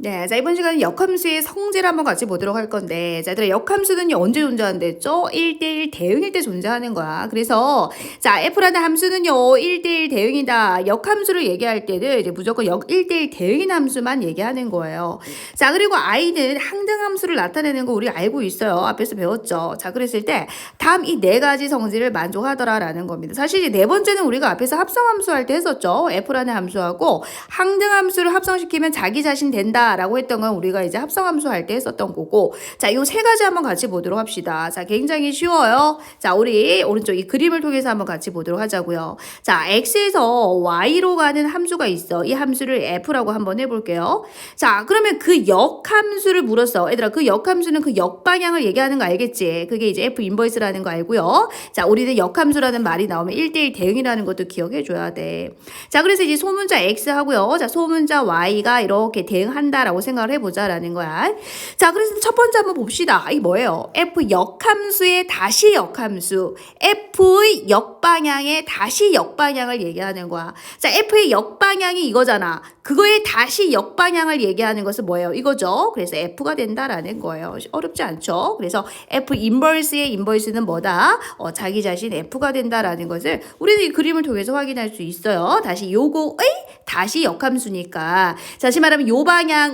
네, 자, 이번 시간은 역함수의 성질을 한번 같이 보도록 할 건데, 자, 얘들아, 역함수는 언제 존재한댔죠? 1대1 대응일 때 존재하는 거야. 그래서, 자, F라는 함수는요, 1대1 대응이다. 역함수를 얘기할 때는 이제 무조건 1대1 대응인 함수만 얘기하는 거예요. 자, 그리고 I는 항등함수를 나타내는 거 우리 알고 있어요. 앞에서 배웠죠. 자, 그랬을 때, 다음 이 네 가지 성질을 만족하더라라는 겁니다. 사실 이제 네 번째는 우리가 앞에서 합성함수 할 때 했었죠. F라는 함수하고 항등함수를 합성시키면 자기 자신 된다. 라고 했던 건 우리가 이제 합성함수 할 때 했었던 거고, 자, 요 세 가지 한번 같이 보도록 합시다. 자, 굉장히 쉬워요. 자, 우리 오른쪽 이 그림을 통해서 한번 같이 보도록 하자고요. 자, x에서 y로 가는 함수가 있어. 이 함수를 f라고 한번 해볼게요. 자, 그러면 그 역함수를 물었어. 얘들아, 그 역함수는 그 역방향을 얘기하는 거 알겠지? 그게 이제 f 인버스라는 거 알고요. 자, 우리는 역함수라는 말이 나오면 1대1 대응이라는 것도 기억해 줘야 돼. 자, 그래서 이제 소문자 x 하고요. 자, 소문자 y가 이렇게 대응한다. 라고 생각을 해보자라는 거야. 자, 그래서 첫 번째 한번 봅시다. 이게 뭐예요? F 역함수의 다시 역함수. F의 역방향의 다시 역방향을 얘기하는 거야. 자, F의 역방향이 이거잖아. 그거의 다시 역방향을 얘기하는 것은 뭐예요? 이거죠. 그래서 F가 된다라는 거예요. 어렵지 않죠? 그래서 F 인버스의 인버스는 뭐다? 자기 자신 F가 된다라는 것을 우리는 이 그림을 통해서 확인할 수 있어요. 다시 요거의 다시 역함수니까. 다시 말하면 요 방향의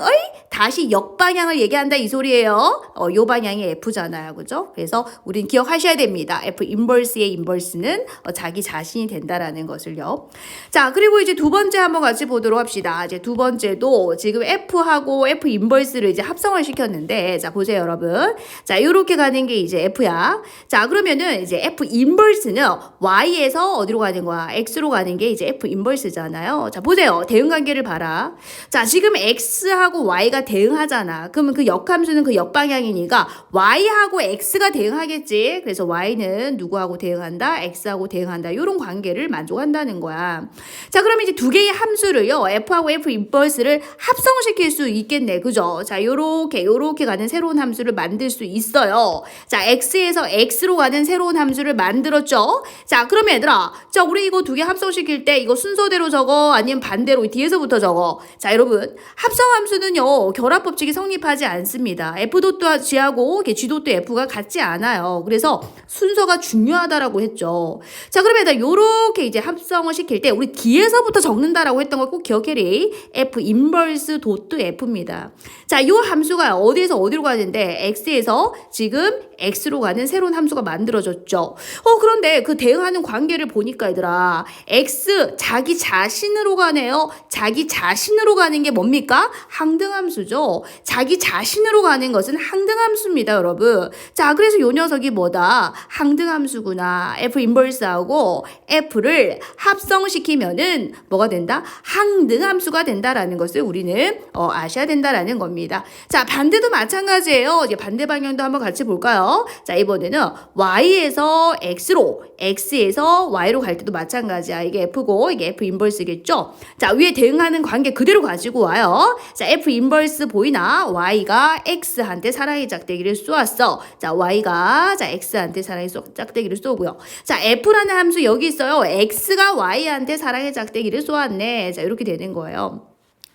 다시 역방향을 얘기한다 이 소리예요. 요 방향이 F잖아요. 그죠? 그래서 우린 기억하셔야 됩니다. F 인버스의 인버스는 자기 자신이 된다라는 것을요. 자, 그리고 이제 두 번째 한번 같이 보도록 합시다. 이제 두 번째도 지금 F하고 F 인버스를 이제 합성을 시켰는데, 자, 보세요, 여러분. 자, 요렇게 가는 게 이제 F야. 자, 그러면은 이제 F 인버스는 Y에서 어디로 가는 거야? X로 가는 게 이제 F 인버스잖아요. 자, 보세요. 대응 관계를 봐라. 자, 지금 X하고 Y가 대응하잖아. 그러면 그 역함수는 그 역방향이니까 Y하고 X가 대응하겠지. 그래서 Y는 누구하고 대응한다? X하고 대응한다. 이런 관계를 만족한다는 거야. 자, 그러면 이제 두 개의 함수를요. F하고 F 인버스를 합성시킬 수 있겠네. 그죠? 자, 요렇게 가는 새로운 함수를 만들 수 있어요. 자, X에서 X로 가는 새로운 함수를 만들었죠. 자, 그러면 얘들아, 자, 우리 이거 두 개 합성시킬 때 이거 순서대로 적어? 아니면 반대로 뒤에서부터 적어? 자, 여러분, 합성함수는요, 결합법칙이 성립하지 않습니다. F도트 G하고 G도트 F가 같지 않아요. 그래서 순서가 중요하다라고 했죠. 자, 그러면 일단 요렇게 이제 합성을 시킬 때 우리 뒤에서부터 적는다라고 했던 걸 꼭 기억해리. F 인버스 도트 F입니다. 자, 요 함수가 어디에서 어디로 가는데 X에서 지금 X로 가는 새로운 함수가 만들어졌죠. 그런데 그 대응하는 관계를 보니까 얘들아, X 자기 자신으로 가네요. 자기 자신으로 가는 게 뭡니까? 항등함수죠. 자기 자신으로 가는 것은 항등함수입니다, 여러분. 자, 그래서 요 녀석이 뭐다? 항등함수구나. F 인버스하고 F를 합성시키면은 뭐가 된다? 항등함수가 된다라는 것을 우리는 아셔야 된다라는 겁니다. 자, 반대도 마찬가지예요. 이제 반대 방향도 한번 같이 볼까요? 자, 이번에는 Y에서 X로, X에서 Y로 갈 때도 마찬가지야. 이게 F고 이게 F 인버스겠죠? 자, 위에 대응하는 관계 그대로 가지고 와요. 자, F 인버스 보이나? Y가 X한테 사랑의 짝대기를 쏘았어. 자, Y가 X한테 사랑의 짝대기를 쏘고요. 자, F라는 함수 여기 있어요. X가 Y한테 사랑의 짝대기를 쏘았네. 자, 이렇게 되는 거예요.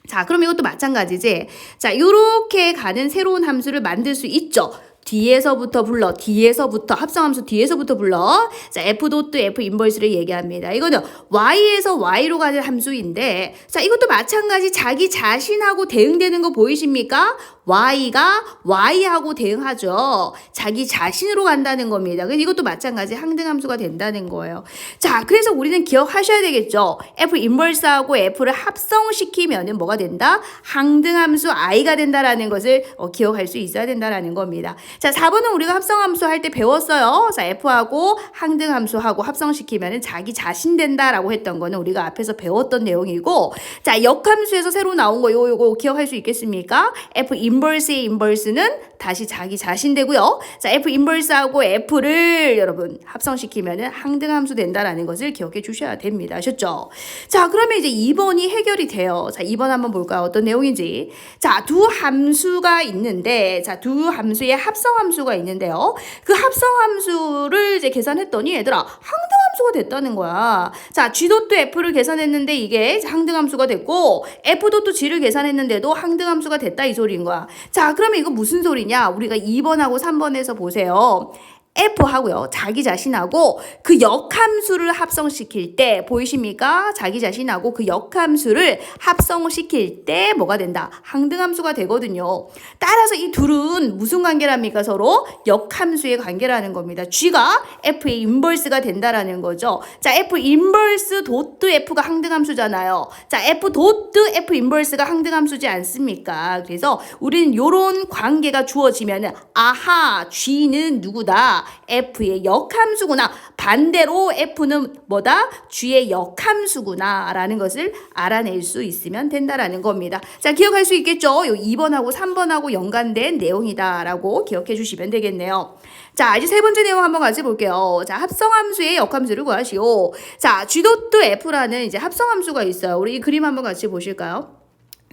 자, 그럼 이것도 마찬가지지. 자, 요렇게 가는 새로운 함수를 만들 수 있죠. 뒤에서부터 불러. 뒤에서부터. 합성함수 뒤에서부터 불러. 자, F도트 F 인버스를 얘기합니다. 이거는 Y에서 Y로 가는 함수인데, 자, 이것도 마찬가지 자기 자신하고 대응되는 거 보이십니까? Y가 Y하고 대응하죠. 자기 자신으로 간다는 겁니다. 그래서 이것도 마찬가지 항등함수가 된다는 거예요. 자, 그래서 우리는 기억하셔야 되겠죠. F 인버스하고 F를 합성시키면은 뭐가 된다? 항등함수 I가 된다라는 것을 기억할 수 있어야 된다라는 겁니다. 자, 4번은 우리가 합성함수 할 때 배웠어요. 자, F하고 항등함수하고 합성시키면은 자기 자신 된다라고 했던 거는 우리가 앞에서 배웠던 내용이고, 자, 역함수에서 새로 나온 거 요거 기억할 수 있겠습니까? F 인버스의 인버스는 다시 자기 자신 되고요. 자, F 인버스하고 F를 여러분 합성시키면은 항등함수 된다라는 것을 기억해 주셔야 됩니다. 아셨죠? 자, 그러면 이제 2번이 해결이 돼요. 자, 2번 한번 볼까요? 어떤 내용인지. 자, 두 함수가 있는데, 자, 두 함수의 합성 합성함수가 있는데요. 그 합성함수를 이제 계산했더니 얘들아 항등함수가 됐다는 거야. 자, G.F를 계산했는데 이게 항등함수가 됐고 F.G를 계산했는데도 항등함수가 됐다 이 소리인 거야. 자, 그러면 이거 무슨 소리냐? 우리가 2번하고 3번에서 보세요. F하고요. 자기 자신하고 그 역함수를 합성시킬 때 보이십니까? 자기 자신하고 그 역함수를 합성시킬 때 뭐가 된다? 항등함수가 되거든요. 따라서 이 둘은 무슨 관계랍니까? 서로 역함수의 관계라는 겁니다. G가 F의 인버스가 된다라는 거죠. 자, F 인버스 도트 F가 항등함수잖아요. 자, F 도트 F 인버스가 항등함수지 않습니까? 그래서 우리는 요런 관계가 주어지면은 아하, G는 누구다? F의 역함수구나. 반대로 F는 뭐다? G의 역함수구나 라는 것을 알아낼 수 있으면 된다라는 겁니다. 자, 기억할 수 있겠죠? 요 2번하고 3번하고 연관된 내용이다 라고 기억해 주시면 되겠네요. 자, 이제 세 번째 내용 한번 같이 볼게요. 자, 합성함수의 역함수를 구하시오. 자, G.F라는 이제 합성함수가 있어요. 우리 이 그림 한번 같이 보실까요?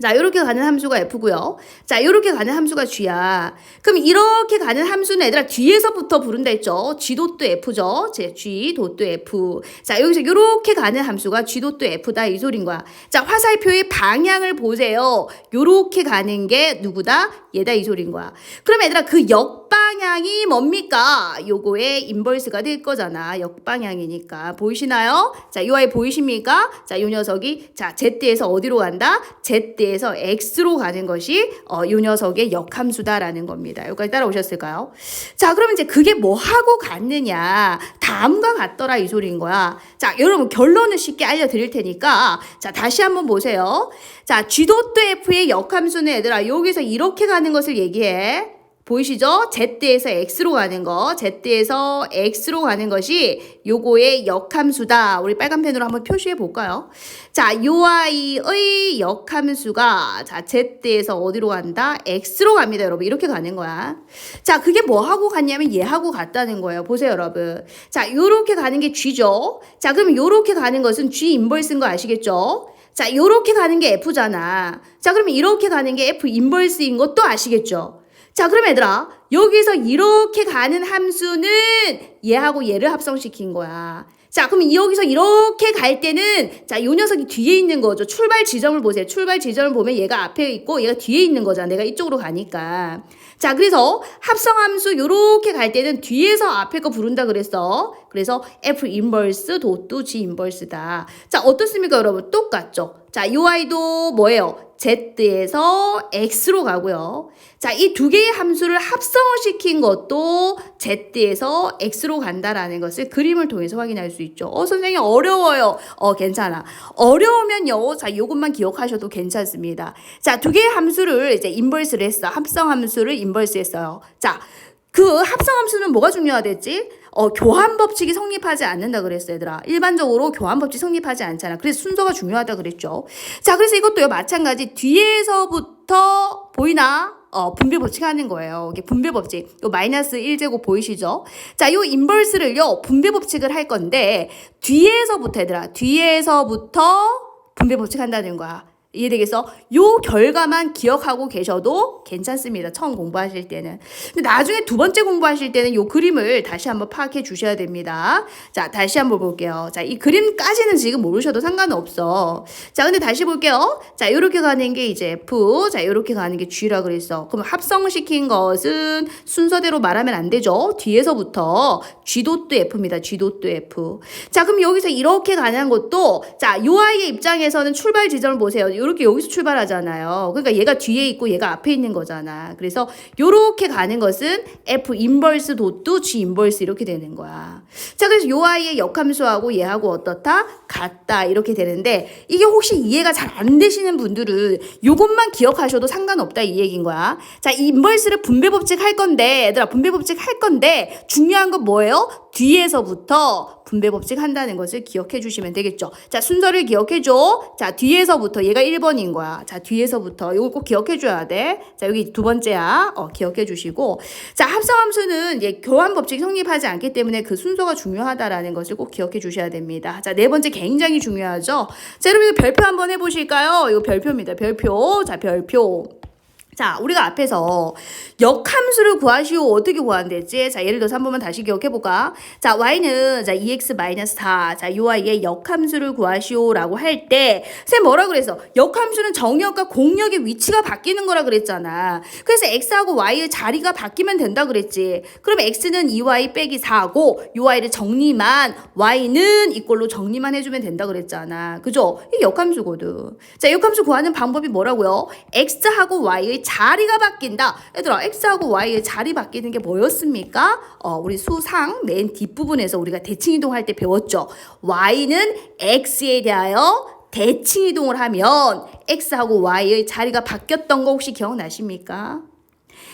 자, 요렇게 가는 함수가 F고요. 자, 요렇게 가는 함수가 G야. 그럼 이렇게 가는 함수는 얘들아 뒤에서부터 부른다 했죠. G.F죠. G.F. 자, 여기서 요렇게 가는 함수가 G.F다 이 소린 거야. 자, 화살표의 방향을 보세요. 요렇게 가는 게 누구다? 얘다 이 소린 거야. 그럼 얘들아 그 역방향이 뭡니까? 요거의 인버스가 될 거잖아. 역방향이니까. 보이시나요? 자, 요 아이 보이십니까? 자, 요 녀석이 자, Z에서 어디로 간다? Z에서 X로 가는 것이 요 녀석의 역함수다라는 겁니다. 여기까지 따라오셨을까요? 자, 그러면 이제 그게 뭐 하고 같느냐? 다음과 같더라 이 소리인 거야. 자, 여러분 결론을 쉽게 알려드릴 테니까 자, 다시 한번 보세요. 자, G.F의 역함수는 얘들아 여기서 이렇게 가는 것을 얘기해. 보이시죠? Z에서 X로 가는 거, Z에서 X로 가는 것이 요거의 역함수다. 우리 빨간 펜으로 한번 표시해 볼까요? 자, 요 아이의 역함수가 자, Z에서 어디로 간다? X로 갑니다, 여러분. 이렇게 가는 거야. 자, 그게 뭐 하고 같냐면 얘하고 같다는 거예요. 보세요, 여러분. 자, 요렇게 가는 게 G죠. 자, 그럼 요렇게 가는 것은 G 인버스인 거 아시겠죠? 자, 요렇게 가는 게 F잖아. 자, 그러면 이렇게 가는 게 F 인버스인 것도 아시겠죠? 자, 그럼 얘들아 여기서 이렇게 가는 함수는 얘하고 얘를 합성시킨 거야. 자, 그럼 여기서 이렇게 갈 때는 자, 요 녀석이 뒤에 있는 거죠. 출발 지점을 보세요. 출발 지점을 보면 얘가 앞에 있고 얘가 뒤에 있는 거잖아. 내가 이쪽으로 가니까. 자, 그래서 합성함수 요렇게 갈 때는 뒤에서 앞에 거 부른다 그랬어. 그래서 F 인버스 도또 G 인버스다. 자, 어떻습니까, 여러분? 똑같죠? 자, 요 아이도 뭐예요? Z에서 X로 가고요. 자, 이 두 개의 함수를 합성을 시킨 것도 Z에서 X로 간다라는 것을 그림을 통해서 확인할 수 있죠. 선생님 어려워요. 괜찮아. 어려우면요. 자, 요것만 기억하셔도 괜찮습니다. 자, 두 개의 함수를 이제 인버스를 했어. 합성 함수를 인버스 했어요. 자, 그 합성 함수는 뭐가 중요하댔지? 교환 법칙이 성립하지 않는다 그랬어, 얘들아. 일반적으로 교환 법칙 성립하지 않잖아. 그래서 순서가 중요하다 그랬죠. 자, 그래서 이것도요, 마찬가지. 뒤에서부터 보이나? 분배 법칙 하는 거예요. 이게 분배 법칙. 요 마이너스 1제곱 보이시죠? 자, 요 인버스를요, 분배 법칙을 할 건데, 뒤에서부터, 얘들아. 뒤에서부터 분배 법칙 한다는 거야. 이해되겠어? 요 결과만 기억하고 계셔도 괜찮습니다. 처음 공부하실 때는. 근데 나중에 두 번째 공부하실 때는 요 그림을 다시 한번 파악해 주셔야 됩니다. 자, 다시 한번 볼게요. 자, 이 그림까지는 지금 모르셔도 상관은 없어. 자, 근데 다시 볼게요. 자, 요렇게 가는 게 이제 F. 자, 요렇게 가는 게 G라 그랬어. 그럼 합성시킨 것은 순서대로 말하면 안 되죠. 뒤에서부터 G.F입니다. G.F. 자, 그럼 여기서 이렇게 가는 것도 자, 요 아이의 입장에서는 출발 지점을 보세요. 요렇게 여기서 출발하잖아요. 그러니까 얘가 뒤에 있고 얘가 앞에 있는 거잖아. 그래서 요렇게 가는 것은 F 인버스 도트 G 인버스 이렇게 되는 거야. 자, 그래서 요 아이의 역함수하고 얘하고 어떻다? 같다. 이렇게 되는데 이게 혹시 이해가 잘 안 되시는 분들은 요것만 기억하셔도 상관없다 이 얘기인 거야. 자, 이 인버스를 분배 법칙 할 건데 얘들아 분배 법칙 할 건데 중요한 건 뭐예요? 뒤에서부터 분배 법칙 한다는 것을 기억해 주시면 되겠죠. 자, 순서를 기억해 줘. 자, 뒤에서부터 얘가 1번인 거야. 자, 뒤에서부터 이거 꼭 기억해 줘야 돼. 자, 여기 두 번째야. 기억해 주시고. 자, 합성함수는 이제 교환 법칙이 성립하지 않기 때문에 그 순서가 중요하다라는 것을 꼭 기억해 주셔야 됩니다. 자, 네 번째 굉장히 중요하죠. 자, 여러분 이거 별표 한번 해 보실까요? 이거 별표입니다. 별표. 자, 별표. 자, 우리가 앞에서 역함수를 구하시오. 어떻게 구한댔지? 자, 예를 들어서 한 번만 다시 기억해볼까? 자, y는 자 2x-4. 자, 요 아이의 역함수를 구하시오라고 할 때, 쌤 뭐라 그랬어? 역함수는 정역과 공역의 위치가 바뀌는 거라 그랬잖아. 그래서 x하고 y의 자리가 바뀌면 된다 그랬지. 그럼 x는 2y 빼기 4고, 요 아이를 정리만, y는 이꼴로 정리만 해주면 된다 그랬잖아. 그죠? 이게 역함수거든. 자, 역함수 구하는 방법이 뭐라고요? x하고 y의 자리가 바뀐다. 얘들아, x하고 y의 자리 바뀌는 게 뭐였습니까? 우리 수상 맨 뒷부분에서 우리가 대칭이동 할 때 배웠죠. y는 x에 대하여 대칭이동을 하면 x하고 y의 자리가 바뀌었던 거 혹시 기억나십니까?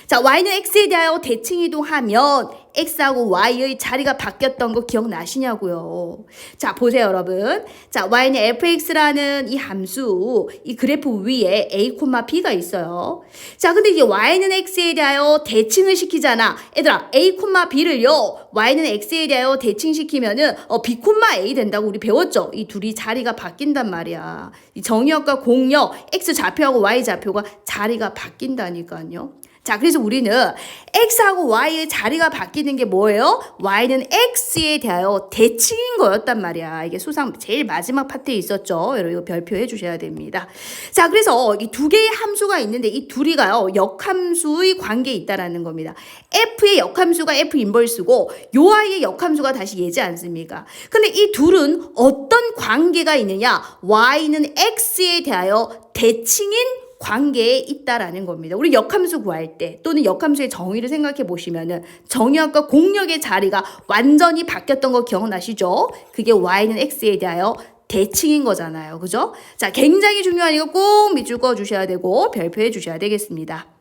자, y는 x에 대하여 대칭이동하면 x하고 y의 자리가 바뀌었던 거 기억나시냐고요. 자, 보세요, 여러분. 자, y는 fx라는 이 함수, 이 그래프 위에 a, b가 있어요. 자, 근데 이제 y는 x에 대하여 대칭을 시키잖아. 얘들아, a, b를요. y는 x에 대하여 대칭시키면은 b, a 된다고 우리 배웠죠. 이 둘이 자리가 바뀐단 말이야. 이 정역과 공역, x 좌표하고 y 좌표가 자리가 바뀐다니까요. 자, 그래서 우리는 x하고 y의 자리가 바뀌는 게 뭐예요? y는 x에 대하여 대칭인 거였단 말이야. 이게 수상 제일 마지막 파트에 있었죠. 여러분 이거 별표해 주셔야 됩니다. 자, 그래서 이 두 개의 함수가 있는데 이 둘이가요 역함수의 관계에 있다라는 겁니다. f의 역함수가 f 인버스고 요 아이의 역함수가 다시 얘지 않습니까? 근데 이 둘은 어떤 관계가 있느냐? y는 x에 대하여 대칭인 관계에 있다라는 겁니다. 우리 역함수 구할 때 또는 역함수의 정의를 생각해 보시면은 정역과 공역의 자리가 완전히 바뀌었던 거 기억나시죠? 그게 y는 x에 대하여 대칭인 거잖아요. 그죠? 자, 굉장히 중요하니까 꼭 밑줄 그어 주셔야 되고 별표해 주셔야 되겠습니다.